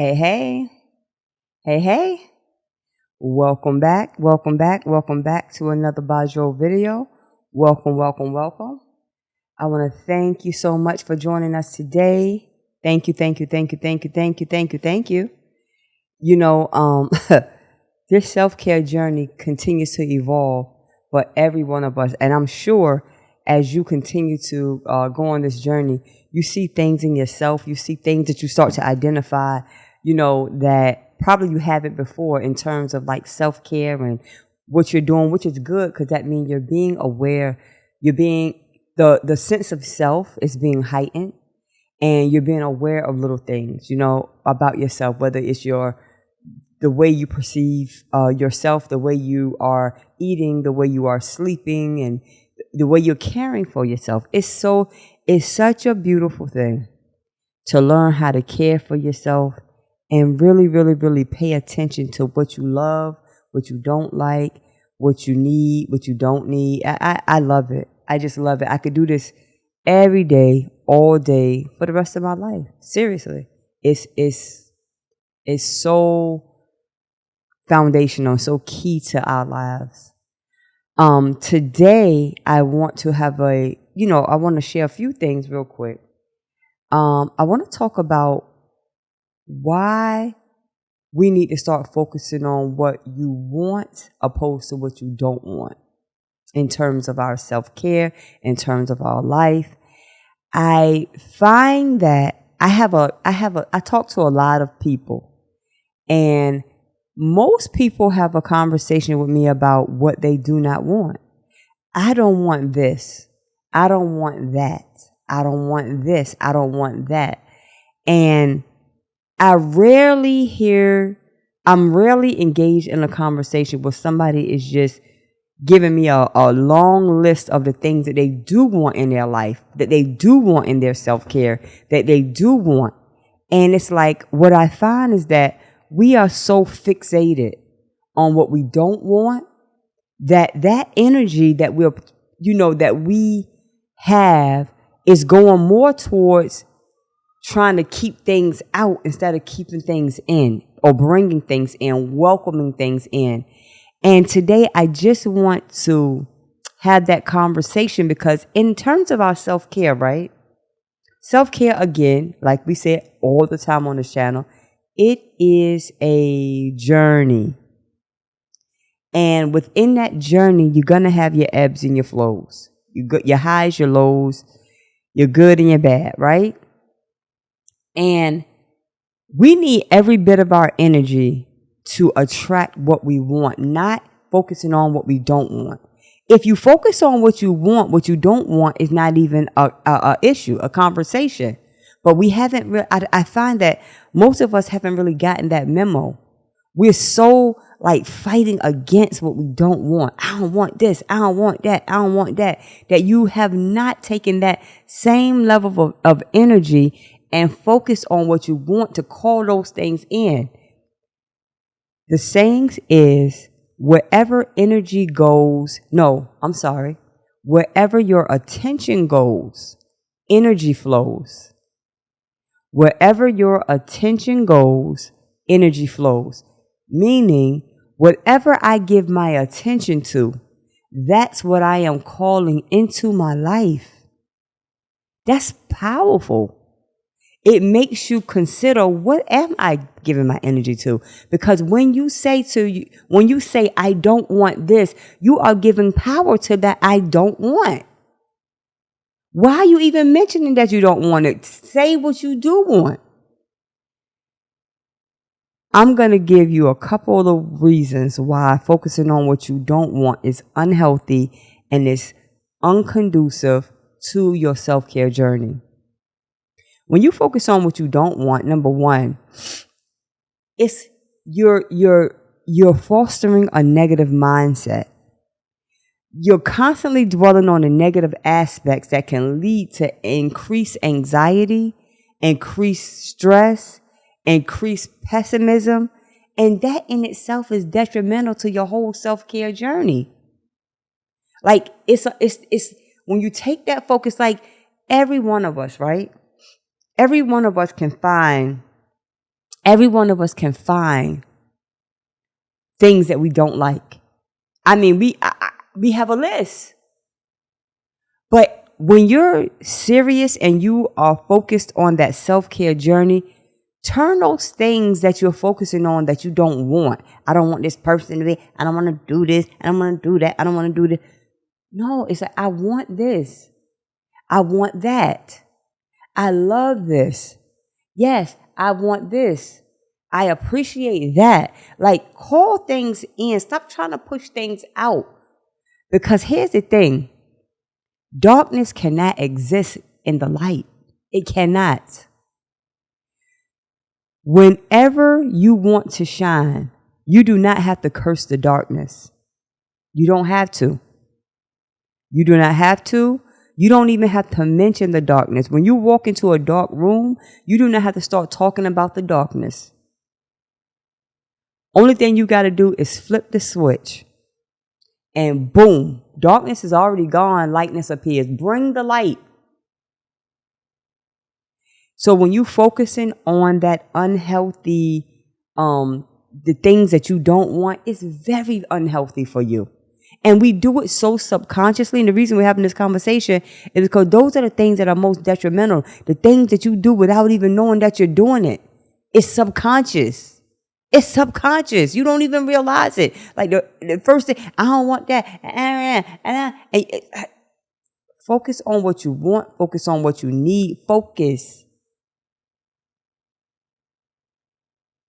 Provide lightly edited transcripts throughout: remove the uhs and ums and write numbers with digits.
Hey, hey, hey, hey. Welcome back to another Bojoul video. Welcome. I want to thank you so much for joining us today. Thank you. You know, this self-care journey continues to evolve for every one of us. And I'm sure as you continue to go on this journey, you see things in yourself, you see things that you start to identify, that probably you haven't before in terms of like self-care and what you're doing, which is good because that means you're being aware, the sense of self is being heightened and you're being aware of little things, about yourself, whether it's the way you perceive yourself, the way you are eating, the way you are sleeping, and the way you're caring for yourself. It's such a beautiful thing to learn how to care for yourself and really pay attention to what you love, what you don't like, what you need, what you don't need. I love it. I just love it. I could do this every day, all day, for the rest of my life. Seriously. It's so foundational, so key to our lives. Today I want to have I want to share a few things real quick. I want to talk about why we need to start focusing on what you want opposed to what you don't want in terms of our self-care, in terms of our life. I find that I talk to a lot of people, and most people have a conversation with me about what they do not want. I don't want this. I don't want that. I don't want this. I don't want that. And I'm rarely engaged in a conversation where somebody is just giving me a long list of the things that they do want in their life, that they do want in their self-care, that they do want. And it's like, what I find is that we are so fixated on what we don't want that energy that that we have is going more towards trying to keep things out instead of keeping things in or bringing things in, welcoming things in. And today I just want to have that conversation because in terms of our self-care, right? Self-care, again, like we say all the time on this channel, it is a journey. And within that journey, you're going to have your ebbs and your flows. Your highs, your lows, your good and your bad, right? And we need every bit of our energy to attract what we want, not focusing on what we don't want. If you focus on what you want, what you don't want is not even a issue, a conversation. But we haven't, I find that most of us haven't really gotten that memo. We're so like fighting against what we don't want. I don't want this. I don't want that. I don't want that. That you have not taken that same level of energy and focus on what you want to call those things in. The saying is, wherever energy goes, wherever your attention goes, energy flows. Wherever your attention goes, energy flows. Meaning, whatever I give my attention to, that's what I am calling into my life. That's powerful. It makes you consider, what am I giving my energy to? Because when you say I don't want this, you are giving power to that I don't want. Why are you even mentioning that you don't want it? Say what you do want. I'm going to give you a couple of reasons why focusing on what you don't want is unhealthy and is unconducive to your self-care journey. When you focus on what you don't want, number one, it's you're fostering a negative mindset. You're constantly dwelling on the negative aspects that can lead to increased anxiety, increased stress, increased pessimism, and that in itself is detrimental to your whole self-care journey. Like it's when you take that focus, like every one of us, right? Every one of us can find Every one of us can find things that we don't like. I mean, we have a list. But when you're serious and you are focused on that self-care journey, turn those things that you're focusing on that you don't want. I don't want this person to be, I don't want to do this, I don't want to do that, I don't want to do this. No, it's like, I want this. I want that. I love this. Yes, I want this. I appreciate that. Like, call things in. Stop trying to push things out. Because here's the thing. Darkness cannot exist in the light. It cannot. Whenever you want to shine, you do not have to curse the darkness. You don't have to. You do not have to. You don't even have to mention the darkness. When you walk into a dark room, you do not have to start talking about the darkness. Only thing you got to do is flip the switch. And boom, darkness is already gone. Lightness appears. Bring the light. So when you focusing on that unhealthy, the things that you don't want, it's very unhealthy for you. And we do it so subconsciously. And the reason we're having this conversation is because those are the things that are most detrimental. The things that you do without even knowing that you're doing it. It's subconscious. It's subconscious. You don't even realize it. Like the first thing, I don't want that. Focus on what you want. Focus on what you need. Focus.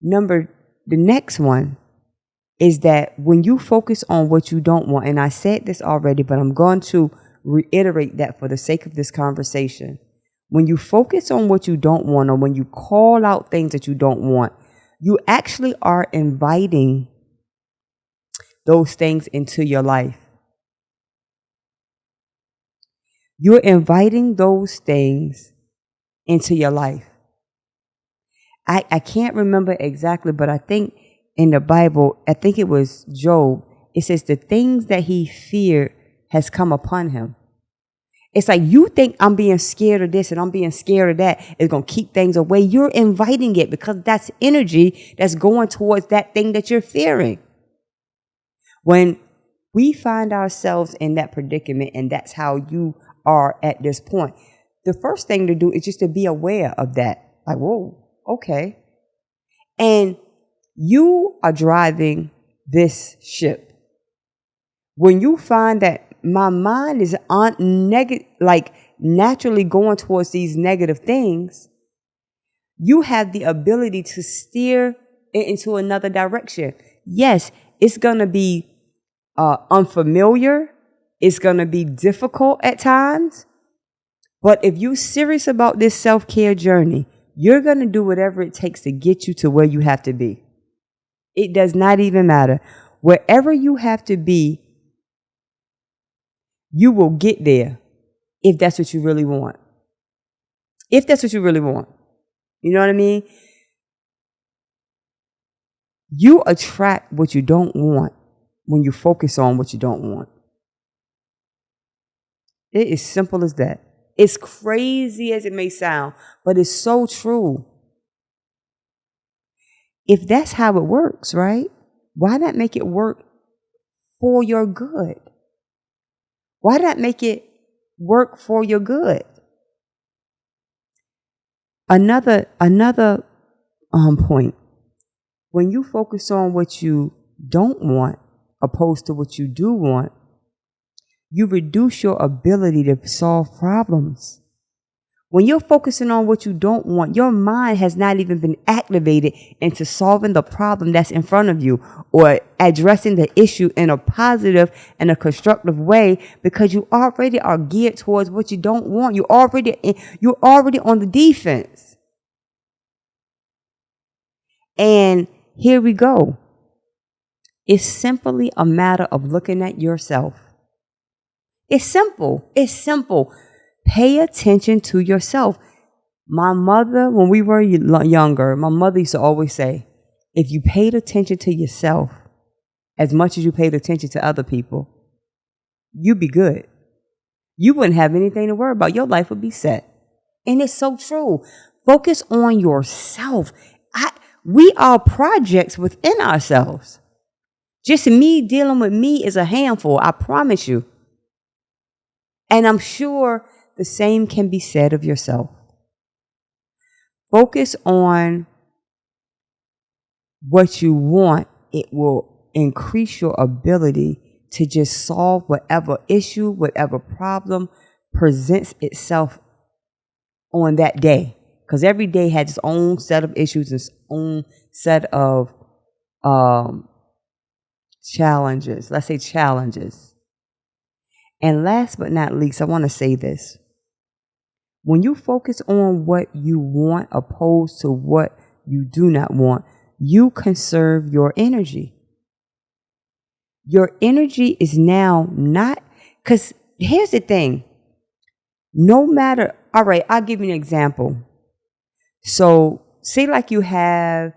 The next one is that when you focus on what you don't want, and I said this already, but I'm going to reiterate that for the sake of this conversation. When you focus on what you don't want, or when you call out things that you don't want, you actually are inviting those things into your life. You're inviting those things into your life. I can't remember exactly, but I think in the Bible, I think it was Job, it says the things that he feared has come upon him. It's like, you think I'm being scared of this and I'm being scared of that. It's going to keep things away. You're inviting it because that's energy that's going towards that thing that you're fearing. When we find ourselves in that predicament, and that's how you are at this point, the first thing to do is just to be aware of that. Like, whoa, okay. And you are driving this ship. When you find that my mind is naturally going towards these negative things, you have the ability to steer it into another direction. Yes, it's going to be unfamiliar. It's going to be difficult at times. But if you're serious about this self-care journey, you're going to do whatever it takes to get you to where you have to be. It does not even matter. Wherever you have to be, you will get there if that's what you really want. If that's what you really want. You know what I mean? You attract what you don't want when you focus on what you don't want. It is simple as that. It's crazy as it may sound, but it's so true. If that's how it works, right? Why not make it work for your good? Why not make it work for your good? Another point. When you focus on what you don't want opposed to what you do want, you reduce your ability to solve problems. When you're focusing on what you don't want, your mind has not even been activated into solving the problem that's in front of you or addressing the issue in a positive and a constructive way, because you already are geared towards what you don't want. You're already on the defense. And here we go. It's simply a matter of looking at yourself. It's simple. It's simple. Pay attention to yourself. My mother, when we were younger, my mother used to always say, if you paid attention to yourself as much as you paid attention to other people, you'd be good. You wouldn't have anything to worry about. Your life would be set. And it's so true. Focus on yourself. We are projects within ourselves. Just me dealing with me is a handful, I promise you. And I'm sure the same can be said of yourself. Focus on what you want. It will increase your ability to just solve whatever issue, whatever problem presents itself on that day. Because every day has its own set of issues, its own set of challenges. Let's say challenges. And last but not least, I want to say this. When you focus on what you want opposed to what you do not want, you conserve your energy. Your energy is now not, because here's the thing. No matter, all right, I'll give you an example. So say like you have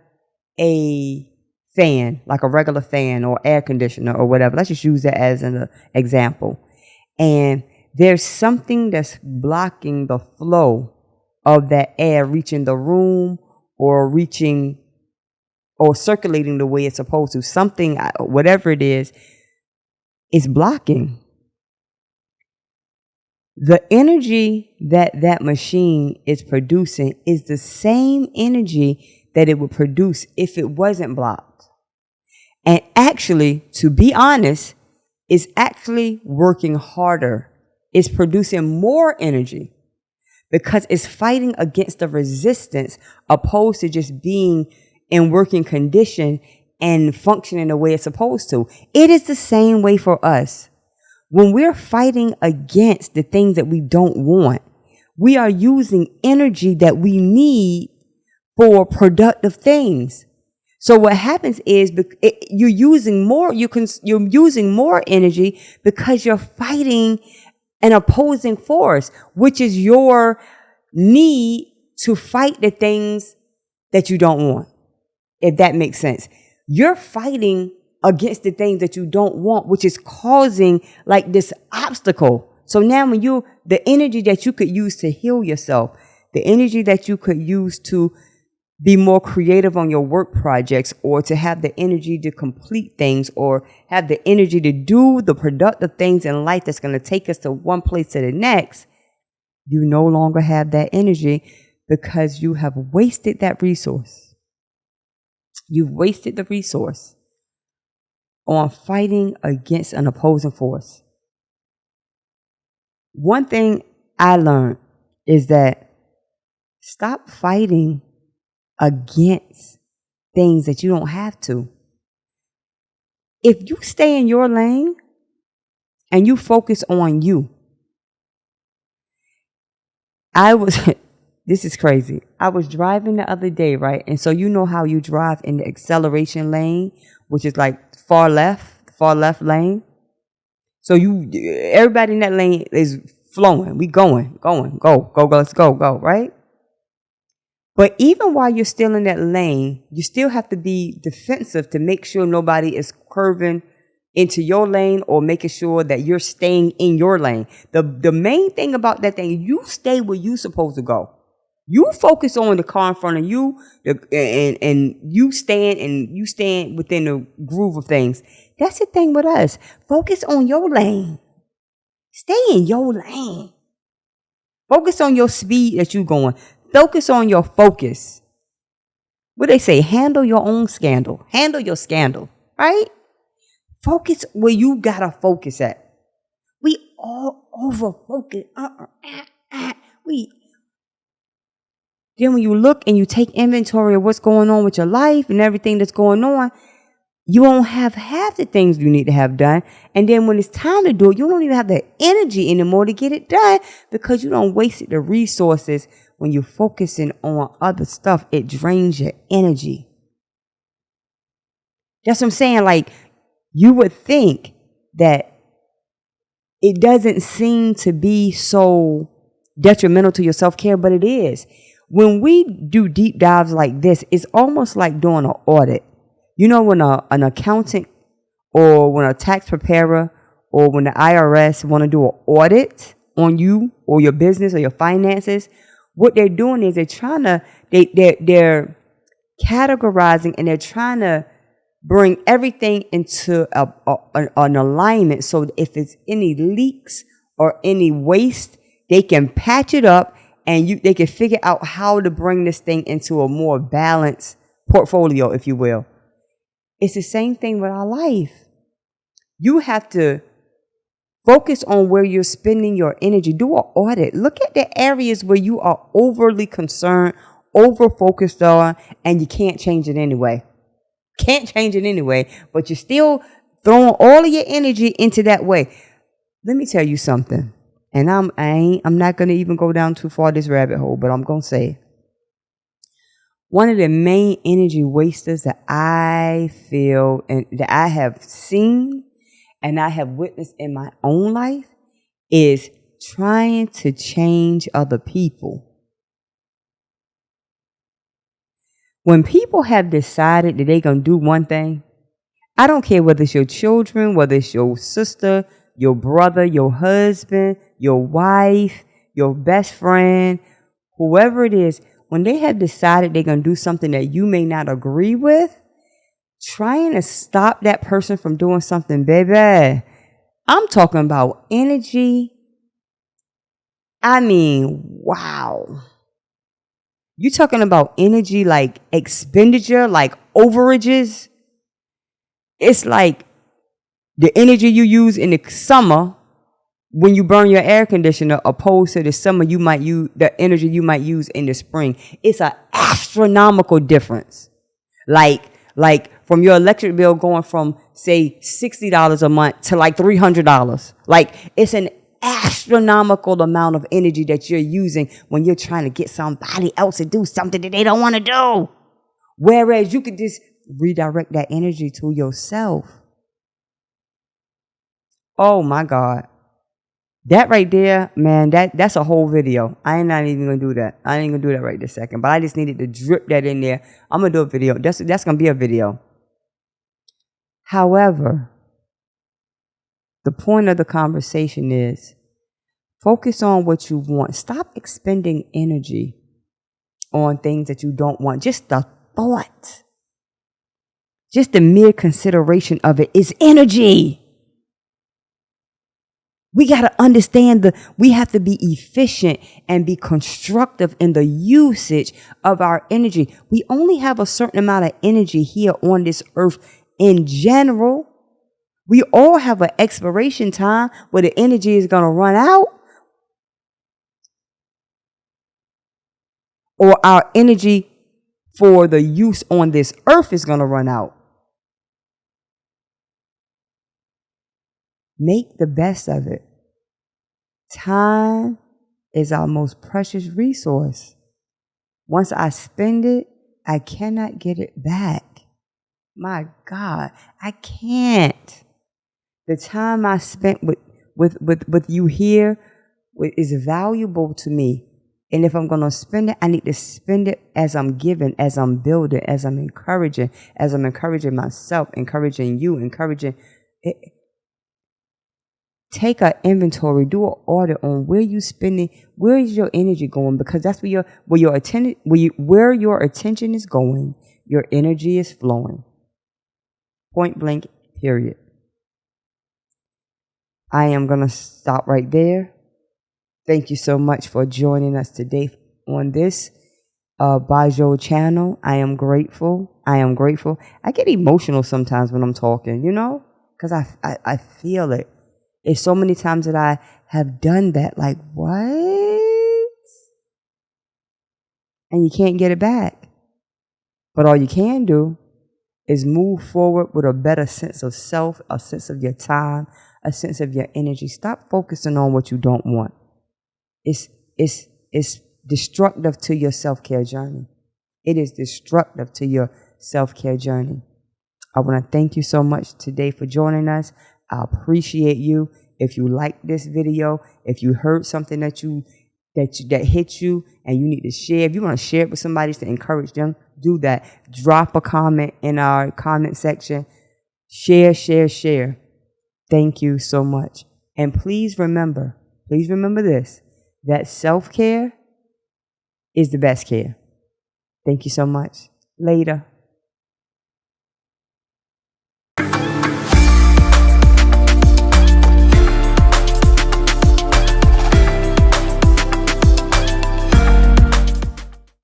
a fan, like a regular fan or air conditioner or whatever. Let's just use that as an example. And there's something that's blocking the flow of that air reaching the room or reaching or circulating the way it's supposed to. Something, whatever it is blocking. The energy that that machine is producing is the same energy that it would produce if it wasn't blocked. And actually, to be honest, it's actually working harder. It's producing more energy because it's fighting against the resistance opposed to just being in working condition and functioning the way it's supposed to. It is the same way for us. When we're fighting against the things that we don't want, we are using energy that we need for productive things. So what happens is you're using more. You're using more energy because you're fighting an opposing force, which is your need to fight the things that you don't want. If that makes sense, you're fighting against the things that you don't want, which is causing like this obstacle. So now when the energy that you could use to heal yourself, the energy that you could use to be more creative on your work projects or to have the energy to complete things or have the energy to do the productive things in life that's going to take us to one place to the next, you no longer have that energy because you have wasted that resource. You've wasted the resource on fighting against an opposing force. One thing I learned is that stop fighting against things that you don't have to. If you stay in your lane and you focus on you, this is crazy. I was driving the other day, right? And so you know how you drive in the acceleration lane, which is like far left lane. So everybody in that lane is flowing. We go, let's go, right? But even while you're still in that lane, you still have to be defensive to make sure nobody is curving into your lane or making sure that you're staying in your lane. The main thing about that thing, you stay where you're supposed to go. You focus on the car in front of you and you stand within the groove of things. That's the thing with us. Focus on your lane. Stay in your lane. Focus on your speed that you're going. Focus on your focus. What they say, handle your own scandal. Handle your scandal, right? Focus where you gotta focus at. We all over focus. Then when you look and you take inventory of what's going on with your life and everything that's going on, you won't have half the things you need to have done. And then when it's time to do it, you don't even have the energy anymore to get it done because you don't waste the resources. When you're focusing on other stuff, it drains your energy. That's what I'm saying. Like, you would think that it doesn't seem to be so detrimental to your self-care, but it is. When we do deep dives like this, it's almost like doing an audit. You know, when an accountant or when a tax preparer or when the IRS want to do an audit on you or your business or your finances, what they're doing is they're categorizing, and they're trying to bring everything into an alignment, so if it's any leaks or any waste, they can patch it up, and they can figure out how to bring this thing into a more balanced portfolio, if you will. It's the same thing with our life. You have to focus on where you're spending your energy. Do an audit. Look at the areas where you are overly concerned, over focused on, and you can't change it anyway. Can't change it anyway, but you're still throwing all of your energy into that way. Let me tell you something, and I'm not gonna even go down too far this rabbit hole, but I'm gonna say one of the main energy wasters that I feel and that I have seen and I have witnessed in my own life is trying to change other people. When people have decided that they're going to do one thing, I don't care whether it's your children, whether it's your sister, your brother, your husband, your wife, your best friend, whoever it is, when they have decided they're going to do something that you may not agree with, trying to stop that person from doing something, baby, I'm talking about energy. I mean, wow. You're talking about energy like expenditure, like overages. It's like the energy you use in the summer when you burn your air conditioner opposed to the summer you might use, the energy you might use in the spring. It's an astronomical difference. Like from your electric bill going from, say, $60 a month to like $300. Like, it's an astronomical amount of energy that you're using when you're trying to get somebody else to do something that they don't want to do. Whereas you could just redirect that energy to yourself. Oh my God. That right there, man, that's a whole video. I ain't not even gonna do that. I ain't gonna do that right this second. But I just needed to drip that in there. I'm gonna do a video. That's gonna be a video. However, the point of the conversation is focus on what you want. Stop expending energy on things that you don't want. Just the thought, just the mere consideration of it is energy. We got to understand we have to be efficient and be constructive in the usage of our energy. We only have a certain amount of energy here on this earth in general. We all have an expiration time where the energy is going to run out, or our energy for the use on this earth is going to run out. Make the best of it. Time is our most precious resource. Once I spend it, I cannot get it back. My God, I can't. The time I spent with you here is valuable to me. And if I'm going to spend it, I need to spend it as I'm giving, as I'm building, as I'm encouraging myself, encouraging you, encouraging it. Take an inventory, do an audit on where you spending, where is your energy going, because that's where your attention is going, your energy is flowing. Point blank, period. I am going to stop right there. Thank you so much for joining us today on this Bojoul channel. I am grateful. I get emotional sometimes when I'm talking, because I feel it. It's so many times that I have done that, like, what? And you can't get it back. But all you can do is move forward with a better sense of self, a sense of your time, a sense of your energy. Stop focusing on what you don't want. It's destructive to your self-care journey. It is destructive to your self-care journey. I want to thank you so much today for joining us. I appreciate you. If you like this video, if you heard something that hit you and you need to share, if you want to share it with somebody to encourage them, do that. Drop a comment in our comment section. Share. Thank you so much. And please remember this, that self-care is the best care. Thank you so much. Later.